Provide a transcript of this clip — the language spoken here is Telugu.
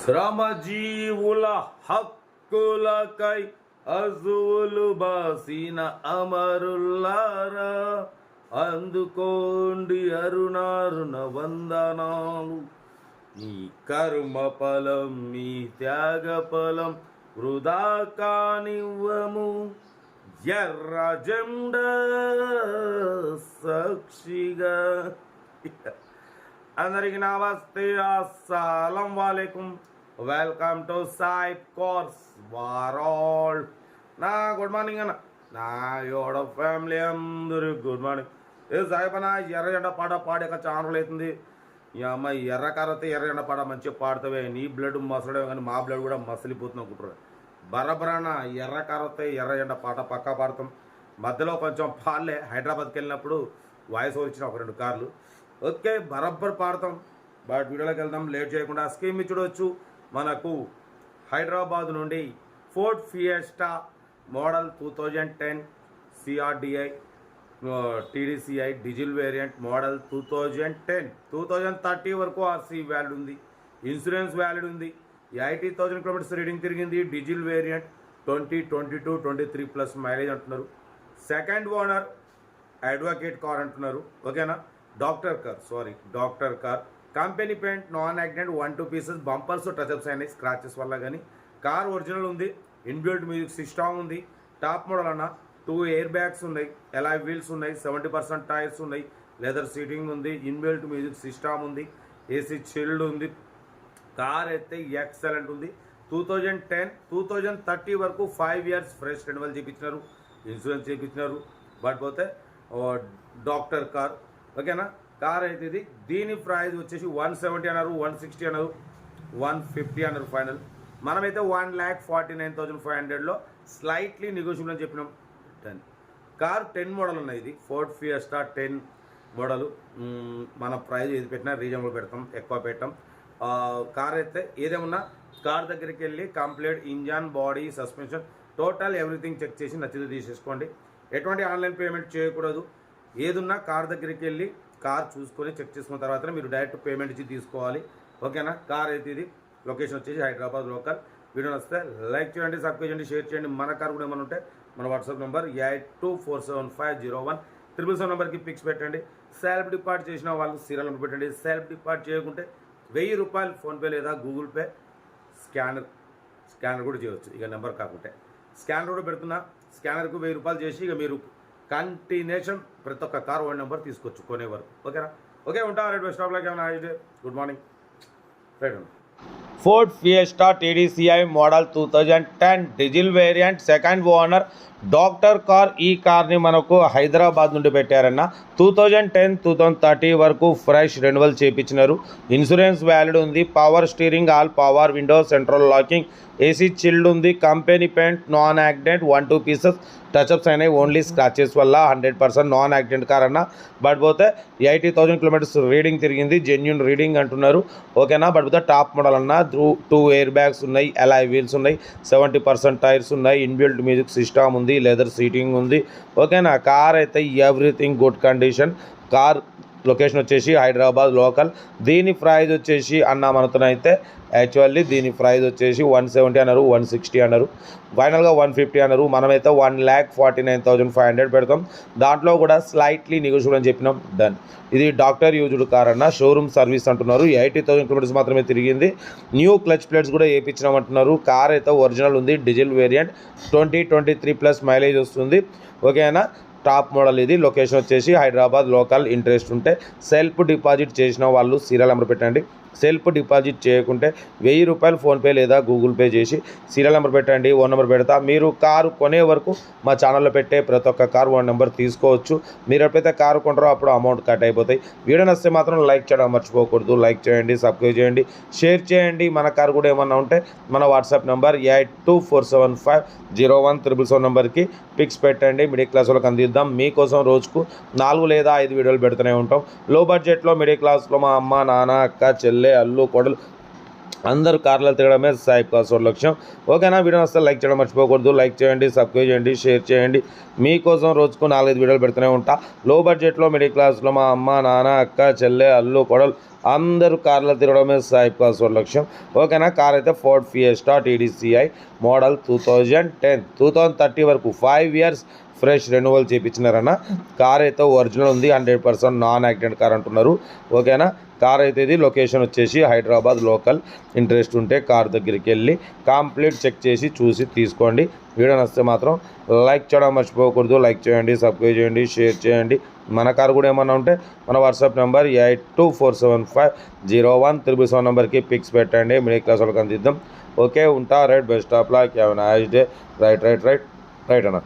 శ్రమజీవుల హక్కులకై అజువులు బాసిన అమరుల్లారా, అందుకోండి అరుణారుణ వందనాలు. మీ కర్మ ఫలం, మీ త్యాగ ఫలం వృధా కానివ్వము. ఎర్ర జెండా సాక్షిగా. అందరికి నమస్తే, అస్సలం వాలేకుం. వెల్కమ్ టు సాయిబ్ కోర్స్ వారాల్. నా గుడ్ మార్నింగ్ అన్న, నా యోడ ఫ్యామిలీ అందరూ గుడ్ మార్నింగ్. ఏ సాయిబ్ అన్న, ఎర్రజెండ పాట పాడాక చాలా రోజులు అవుతుంది. ఈ అమ్మాయి ఎర్ర కర్రతే ఎర్రజెండ పాట మంచిగా పాడుతావే, నీ బ్లడ్ మసలే కానీ మా బ్లడ్ కూడా మసలిపోతుంది అనుకుంటారు. బరబరాన ఎర్ర కర్రతే ఎర్రజెండ పాట పక్కా పాడతాం. మధ్యలో కొంచెం పాలే హైదరాబాద్కి వెళ్ళినప్పుడు వాయిస్ ఓవర్ ఇచ్చిన ఒక 2 కార్లు. ఓకే, బరబ్బర్ పాడతాం. బట్ వీడియోలోకి వెళ్దాం లేట్ చేయకుండా. స్కీమ్ చూడవచ్చు. మనకు హైదరాబాద్ నుండి Ford fiesta model 2010 CRDI TDCi diesel variant model 2030 వరకు ఆర్సీ వ్యాలిడ్ ఉంది, ఇన్సూరెన్స్ వ్యాలిడ్ ఉంది. 80,000 కిలోమీటర్స్ రీడింగ్ తిరిగింది. డీజిల్ వేరియంట్ 2022, 23 ప్లస్ మైలేజ్ అంటున్నారు. సెకండ్ ఓనర్ అడ్వకేట్ కార్ అంటున్నారు. ఓకేనా, doctor car company paint, non accident, 1-2 pieces, bumpers touch-ups అయినాయి స్క్రాచెస్ వల్ల. కానీ కార్ ఒరిజినల్ ఉంది. ఇన్బిల్ట్ మ్యూజిక్ సిస్టమ్ ఉంది. టాప్ మోడల్ అన్న. 2 ఎయిర్ బ్యాగ్స్ ఉన్నాయి, ఎలాయ్ వీల్స్ ఉన్నాయి, 70% టైర్స్ ఉన్నాయి, లెదర్ సీటింగ్ ఉంది, ఇన్బిల్ట్ మ్యూజిక్ సిస్టమ్ ఉంది, ఏసీ చిల్డ్ ఉంది. కార్ అయితే ఎక్సలెంట్ ఉంది. 2010, 2030 వరకు 5 ఇయర్స్ ఫ్రెష్ రెన్యువల్ చేయించినారు, ఇన్సూరెన్స్ చేయించినారు. బట్ పోతే డాక్టర్ కార్. ఓకేనా, కార్ అయితే ఇది. దీని ప్రైస్ వచ్చేసి 170 అన్నారు, 160 అన్నారు, 150 అన్నారు ఫైనల్. మనమైతే 1,49,500లో స్లైట్లీ నెగోషియబుల్ అని చెప్పినాం. కార్ 10 మోడల్ ఉన్నాయి. ఇది ఫోర్డ్ ఫియెస్టా 10 మోడల్. మన ప్రైస్ ఏది పెట్టినా రీజనబుల్ పెడతాం, ఎక్కువ పెట్టాం. కార్ అయితే ఏదేమన్నా కార్ దగ్గరికి వెళ్ళి complete engine, body, suspension, total everything check చేసి నచ్చితే తీసేసుకోండి. ఎటువంటి ఆన్లైన్ పేమెంట్ చేయకూడదు. ఏదున్నా కార్ దగ్గరికి వెళ్ళి కార్ చూసుకొని చెక్ చేసుకున్న తర్వాతనే మీరు డైరెక్ట్ పేమెంట్ ఇచ్చి తీసుకోవాలి. ఓకేనా, కార్ అయితే ఇది. లొకేషన్ వచ్చేసి హైదరాబాద్ లోకల్. వీడియో వస్తే లైక్ చేయండి, సబ్స్క్రైబ్ చేయండి, షేర్ చేయండి. మన కార్ కూడా ఏమైనా ఉంటే మన వాట్సాప్ నెంబర్ 8247501777 నెంబర్కి పిక్స్ పెట్టండి. సెల్ఫ్ డిపార్ట్ చేసిన వాళ్ళు సీరియల్ నెంబర్ పెట్టండి. సెల్ఫ్ డిపార్ట్ చేయకుంటే 1000 రూపాయలు ఫోన్పే లేదా గూగుల్ పే స్కానర్ కూడా చేయవచ్చు. ఇక నెంబర్ కాకుంటే స్కానర్ కూడా పెడుతున్నా. స్కానర్కు 1000 రూపాయలు చేసి ఇక మీరు కంటిన్యూషన్ ప్రతి ఒక్క కార్ 1 నెంబర్ తీసుకోవచ్చు కొనే వరకు. ఓకేనా, ఓకే ఉంటా. రైట్ బస్ స్టాప్లోకి ఏమైనా good morning. Right Ford Fiesta TDCi model 2010 diesel variant, second owner doctor car. ఈ కార్ని మనకు హైదరాబాద్ నుండి పెట్టారన్న. 2010, 2030 వరకు ఫ్రెష్ రెన్యువల్ చేయించినారు. ఇన్సూరెన్స్ వ్యాలిడ్ ఉంది. Power steering, all power window, central locking, AC chilled ఉంది. Company paint, non accident, 1-2 pieces touchups అయినాయి ఓన్లీ స్క్రాచెస్ వల్ల. 100% నాన్ యాక్సిడెంట్ కార్ అన్న. బట్ పోతే 80,000 కిలోమీటర్స్ రీడింగ్ తిరిగింది, జెన్యూన్ రీడింగ్ అంటున్నారు. ఓకేనా, బట్ పోతే టాప్ మోడల్ అన్న. 2 ఎయిర్ బ్యాగ్స్ ఉన్నాయి, ఎలాయ్ వీల్స్ ఉన్నాయి, 70% టైర్స్ ఉన్నాయి, ఇన్బిల్ట్ మ్యూజిక్ సిస్టమ్ ఉంది, లెదర్ సీటింగ్ ఉంది. ఓకేనా, కార్ అయితే everything good condition. Car location వచ్చేసి హైదరాబాద్ లోకల్. దీని ప్రైజ్ వచ్చేసి అన్న మనతోనైతే యాక్చువల్లీ దీని ప్రైజ్ వచ్చేసి 170 అన్నారు, 160 అన్నారు, ఫైనల్గా 150 అన్నారు. మనమైతే 1,49,500 పెడతాం. దాంట్లో కూడా స్లైట్లీ నెగోషియబుల్ అని చెప్పినాం. డన్. ఇది డాక్టర్ యూజ్డ్ కార్ అన్న. షోరూమ్ సర్వీస్ అంటున్నారు. 80,000 కిలోమీటర్స్ మాత్రమే తిరిగింది. న్యూ క్లచ్ ప్లేట్స్ కూడా వేయించినామంటున్నారు. కార్ అయితే ఒరిజినల్ ఉంది. డీజిల్ వేరియంట్ 2023 ప్లస్ మైలేజ్ వస్తుంది. ఓకేనా, టాప్ మోడల్ ఇది. లొకేషన్ వచ్చేసి హైదరాబాద్ లోకల్. ఇంట్రెస్ట్ ఉంటే సెల్ఫ్ డిపాజిట్ చేసిన వాళ్ళు సీరియల్ నెంబర్ పెట్టండి. సెల్ఫ్ డిపాజిట్ చేయకుంటే 1000 రూపాయలు ఫోన్పే లేదా గూగుల్ పే చేసి సీరియల్ నెంబర్ పెట్టండి. 1 నెంబర్ పెడతా. మీరు కారు కొనే వరకు మా ఛానల్లో పెట్టే ప్రతి ఒక్క కారు 1 నెంబర్ తీసుకోవచ్చు. మీరు ఎప్పుడైతే కారు కొంటారో అప్పుడు అమౌంట్ కట్ అయిపోతాయి. వీడియో నచ్చితే మాత్రం లైక్ చేయడం మర్చిపోకూడదు. లైక్ చేయండి, సబ్స్క్రైబ్ చేయండి, షేర్ చేయండి. మన కారు కూడా ఏమన్నా ఉంటే మన వాట్సాప్ నెంబర్ 8247501777 నెంబర్కి పిక్స్ పెట్టండి. మిడిల్ క్లాస్ వాళ్ళకి అందిద్దాం. మీకోసం రోజుకు 4 లేదా 5 వీడియోలు పెడుతూనే ఉంటాం. లో బడ్జెట్లో మిడిల్ క్లాస్లో మా అమ్మ, నాన్న, అక్క, చెల్లె, అల్లు, కొడలు అందరూ కార్లో తిరగడమే సాయి కాసోడ్ లక్ష్యం. ఓకేనా? వీడియో వస్తే లైక్ చేయడం మర్చిపోకూడదు. లైక్ చేయండి, సబ్స్క్రైబ్ చేయండి, షేర్ చేయండి. మీకోసం రోజుకు 4-5 వీడియోలు పెడుతూనే ఉంటా. లో బడ్జెట్లో మిడిల్ క్లాస్లో మా అమ్మ, నాన్న, అక్క, చెల్లె, అల్లు, కొడలు అందరూ కార్లో తిరగడమే సాయి కాసోడ్ లక్ష్యం. ఓకేనా? కార్ అయితే ఫోర్డ్ ఫియెస్టా TDCi మోడల్ 2010 2030 వరకు 5 ఇయర్స్ ఫ్రెష్ రెన్యువల్ చేయించినారన్న. కార్ అయితే ఒరిజినల్ ఉంది, 100% నాన్ యాక్సిడెంట్ కార్ అంటున్నారు. ఓకేనా? కార్ అయితే ఇది లొకేషన్ వచ్చేసి హైదరాబాద్ లోకల్. ఇంట్రెస్ట్ ఉంటే కార్ దగ్గరికి వెళ్ళి కంప్లీట్ చెక్ చేసి చూసి తీసుకోండి. వీడియో నచ్చితే మాత్రం లైక్ చేయడం మర్చిపోకూడదు. లైక్ చేయండి, సబ్స్క్రైబ్ చేయండి, షేర్ చేయండి. మన కార్ కూడా ఏమన్నా ఉంటే మన వాట్సాప్ నెంబర్ 8247501777 నెంబర్కి పిక్స్ పెట్టండి. మిడిల్ క్లాస్ వాళ్ళకి అందిద్దాం. ఓకే, ఉంటా. Right, best of luck, have a nice day. Right అన్న.